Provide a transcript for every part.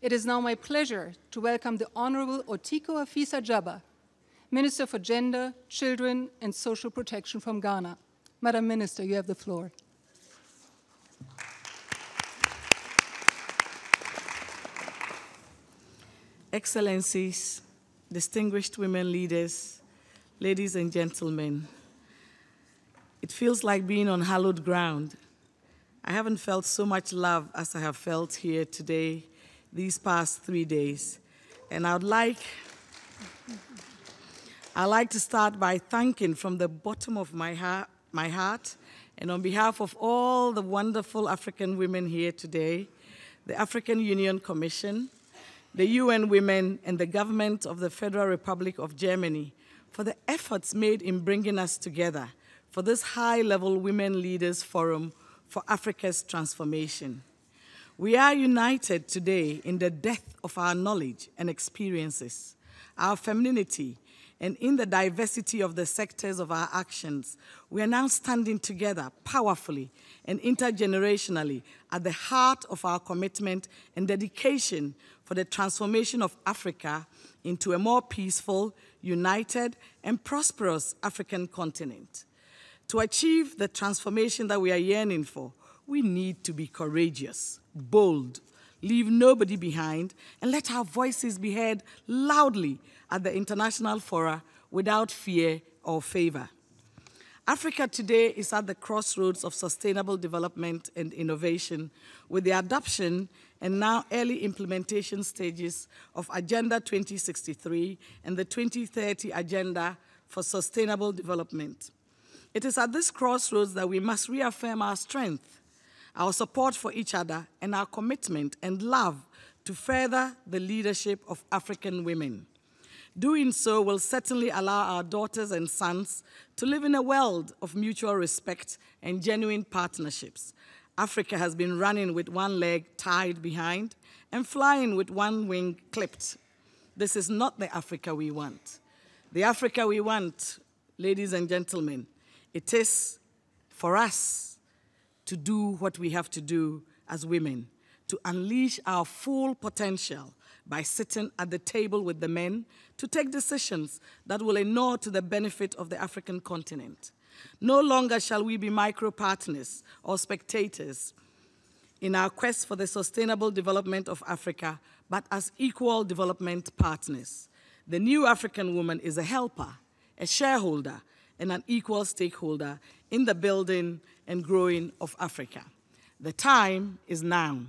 It is now my pleasure to welcome the Honorable Otiko Afisa Djaba, Minister for Gender, Children and Social Protection from Ghana. Madam Minister, you have the floor. Excellencies, distinguished women leaders, ladies and gentlemen, it feels like being on hallowed ground. I haven't felt so much love as I have felt here today, these past 3 days. And I'd like to start by thanking from the bottom of my heart, and on behalf of all the wonderful African women here today, the African Union Commission, the UN Women, and the government of the Federal Republic of Germany for the efforts made in bringing us together for this high-level Women Leaders Forum for Africa's transformation. We are united today in the depth of our knowledge and experiences, our femininity, and in the diversity of the sectors of our actions. We are now standing together powerfully and intergenerationally at the heart of our commitment and dedication for the transformation of Africa into a more peaceful, united, and prosperous African continent. To achieve the transformation that we are yearning for, we need to be courageous, bold, leave nobody behind, and let our voices be heard loudly at the international fora without fear or favor. Africa today is at the crossroads of sustainable development and innovation with the adoption and now early implementation stages of Agenda 2063 and the 2030 Agenda for Sustainable Development. It is at this crossroads that we must reaffirm our strength, our support for each other, and our commitment and love to further the leadership of African women. Doing so will certainly allow our daughters and sons to live in a world of mutual respect and genuine partnerships. Africa has been running with one leg tied behind and flying with one wing clipped. This is not the Africa we want. The Africa we want, ladies and gentlemen, it is for us to do what we have to do as women, to unleash our full potential by sitting at the table with the men to take decisions that will inure to the benefit of the African continent. No longer shall we be micro-partners or spectators in our quest for the sustainable development of Africa, but as equal development partners. The new African woman is a helper, a shareholder, and an equal stakeholder in the building and growing of Africa. The time is now,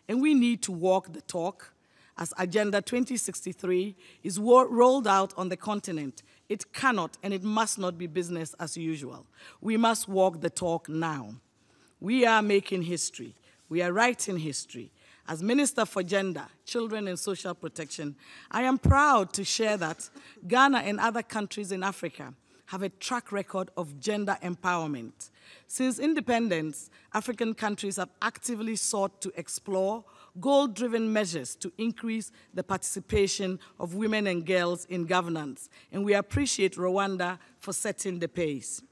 and we need to walk the talk. As Agenda 2063 is rolled out on the continent, it cannot and it must not be business as usual. We must walk the talk now. We are making history. We are writing history. As Minister for Gender, Children and Social Protection, I am proud to share that Ghana and other countries in Africa have a track record of gender empowerment. Since independence, African countries have actively sought to explore goal-driven measures to increase the participation of women and girls in governance, and we appreciate Rwanda for setting the pace.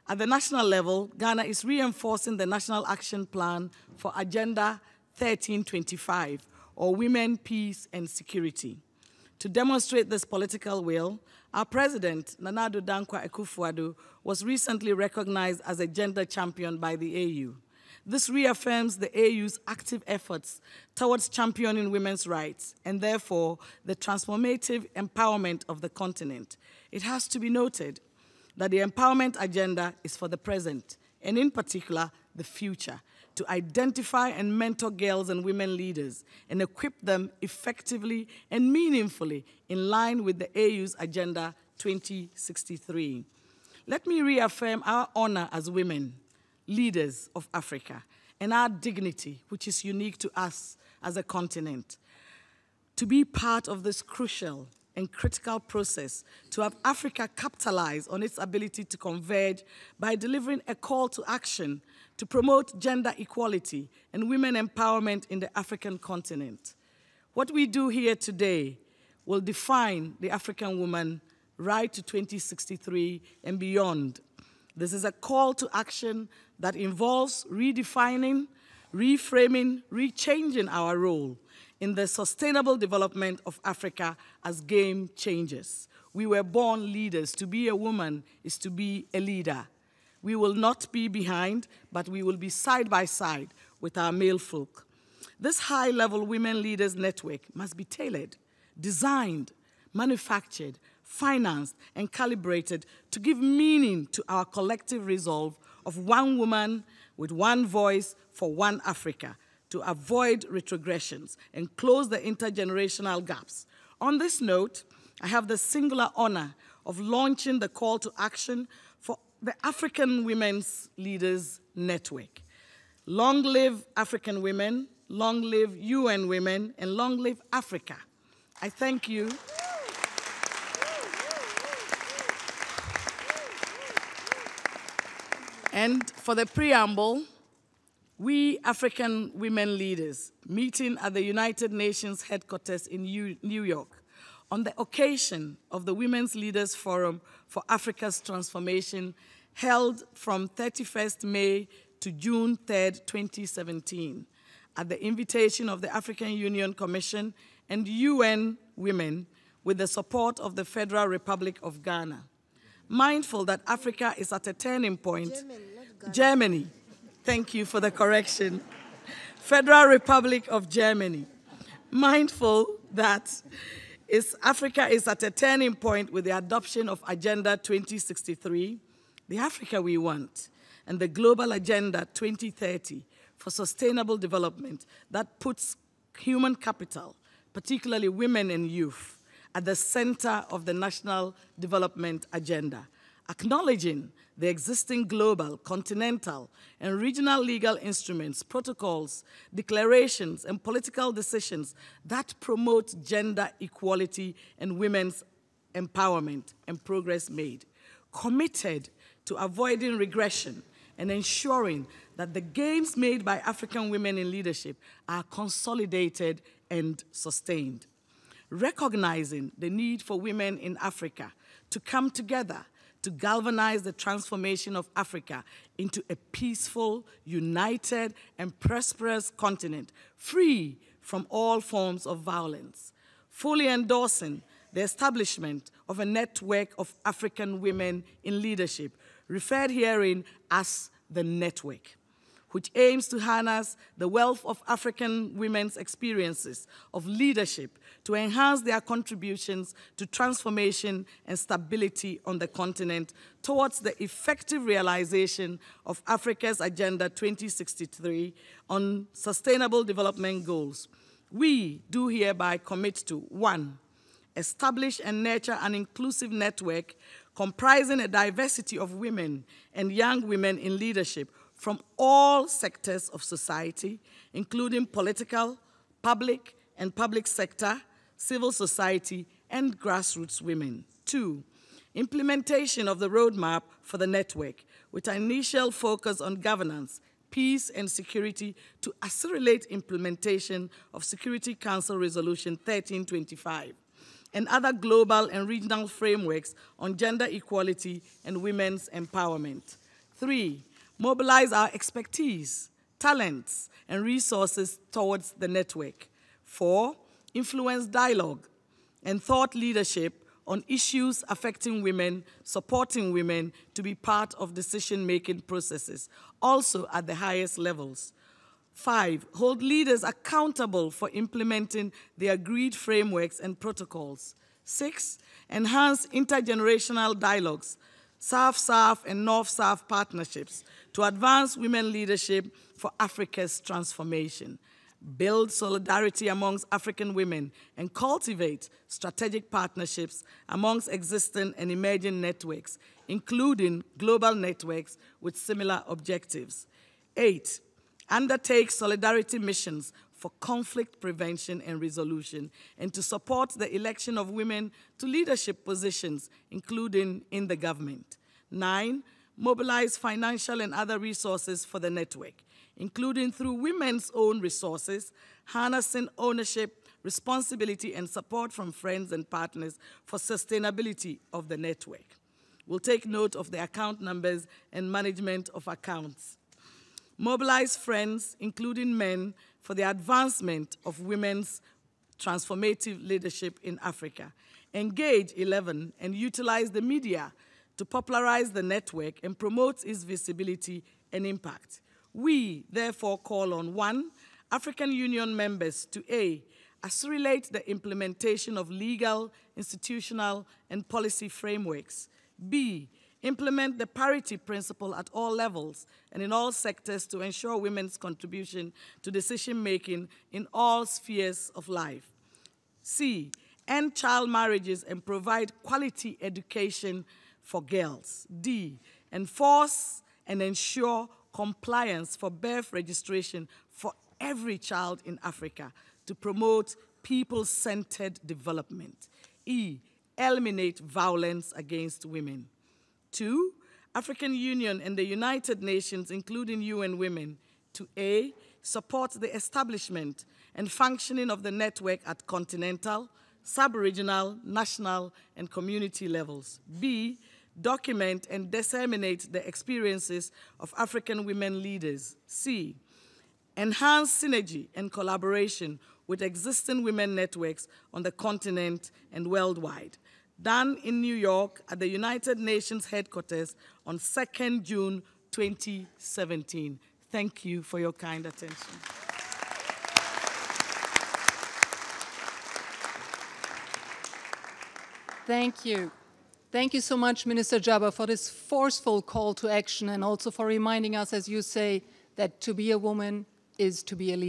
At the national level, Ghana is reinforcing the National Action Plan for Agenda 1325, or Women, Peace and Security. To demonstrate this political will, our president, Nana Addo Dankwa Akufo-Addo, was recently recognized as a gender champion by the AU. This reaffirms the AU's active efforts towards championing women's rights and therefore the transformative empowerment of the continent. It has to be noted that the empowerment agenda is for the present and in particular the future, to identify and mentor girls and women leaders and equip them effectively and meaningfully in line with the AU's Agenda 2063. Let me reaffirm our honor as women, leaders of Africa, and our dignity, which is unique to us as a continent, to be part of this crucial and critical process to have Africa capitalize on its ability to converge by delivering a call to action to promote gender equality and women empowerment in the African continent. What we do here today will define the African woman right to 2063 and beyond. This is a call to action that involves redefining, reframing, rechanging our role in the sustainable development of Africa as game changers. We were born leaders. To be a woman is to be a leader. We will not be behind, but we will be side by side with our male folk. This high-level women leaders network must be tailored, designed, manufactured, financed, and calibrated to give meaning to our collective resolve of one woman with one voice for one Africa, to avoid retrogressions and close the intergenerational gaps. On this note, I have the singular honor of launching the call to action for the African Women's Leaders Network. Long live African women, long live UN Women, and long live Africa. I thank you. And for the preamble, we African women leaders meeting at the United Nations headquarters in New York on the occasion of the Women's Leaders Forum for Africa's Transformation held from 31st May to June 3rd, 2017, at the invitation of the African Union Commission and UN Women with the support of the Federal Republic of Ghana. Mindful that Africa is at a turning point, Germany, thank you for the correction, Federal Republic of Germany. Mindful that Africa is at a turning point with the adoption of Agenda 2063, the Africa we want, and the Global Agenda 2030 for sustainable development that puts human capital, particularly women and youth, at the center of the National Development Agenda, acknowledging the existing global, continental, and regional legal instruments, protocols, declarations, and political decisions that promote gender equality and women's empowerment and progress made, committed to avoiding regression and ensuring that the gains made by African women in leadership are consolidated and sustained. Recognizing the need for women in Africa to come together to galvanize the transformation of Africa into a peaceful, united, and prosperous continent, free from all forms of violence. Fully endorsing the establishment of a network of African women in leadership, referred herein as the network, which aims to harness the wealth of African women's experiences of leadership to enhance their contributions to transformation and stability on the continent towards the effective realization of Africa's Agenda 2063 on sustainable development goals. We do hereby commit to 1, establish and nurture an inclusive network comprising a diversity of women and young women in leadership from all sectors of society, including political, public, and public sector, civil society, and grassroots women. 2, implementation of the roadmap for the network, with an initial focus on governance, peace, and security to accelerate implementation of Security Council Resolution 1325, and other global and regional frameworks on gender equality and women's empowerment. 3, mobilize our expertise, talents, and resources towards the network. 4, influence dialogue and thought leadership on issues affecting women, supporting women to be part of decision-making processes, also at the highest levels. 5, hold leaders accountable for implementing the agreed frameworks and protocols. 6, enhance intergenerational dialogues, South-South and North-South partnerships to advance women leadership for Africa's transformation. Build solidarity amongst African women and cultivate strategic partnerships amongst existing and emerging networks, including global networks with similar objectives. 8, undertake solidarity missions for conflict prevention and resolution, and to support the election of women to leadership positions, including in the government. 9, mobilize financial and other resources for the network, including through women's own resources, harnessing ownership, responsibility, and support from friends and partners for sustainability of the network. We'll take note of the account numbers and management of accounts. Mobilize friends, including men, for the advancement of women's transformative leadership in Africa. Engage 11 and utilize the media to popularize the network and promote its visibility and impact. We therefore call on 1, African Union members to A, accelerate the implementation of legal, institutional, and policy frameworks. B, implement the parity principle at all levels and in all sectors to ensure women's contribution to decision-making in all spheres of life. C, end child marriages and provide quality education for girls. D, enforce and ensure compliance for birth registration for every child in Africa to promote people-centered development. E, eliminate violence against women. 2, African Union and the United Nations, including UN Women, to A, support the establishment and functioning of the network at continental, sub-regional, national, and community levels. B, document and disseminate the experiences of African women leaders. C, enhance synergy and collaboration with existing women networks on the continent and worldwide. Done in New York at the United Nations headquarters on 2nd June 2017. Thank you for your kind attention. Thank you. Thank you so much, Minister Djaba, for this forceful call to action and also for reminding us, as you say, that to be a woman is to be a leader.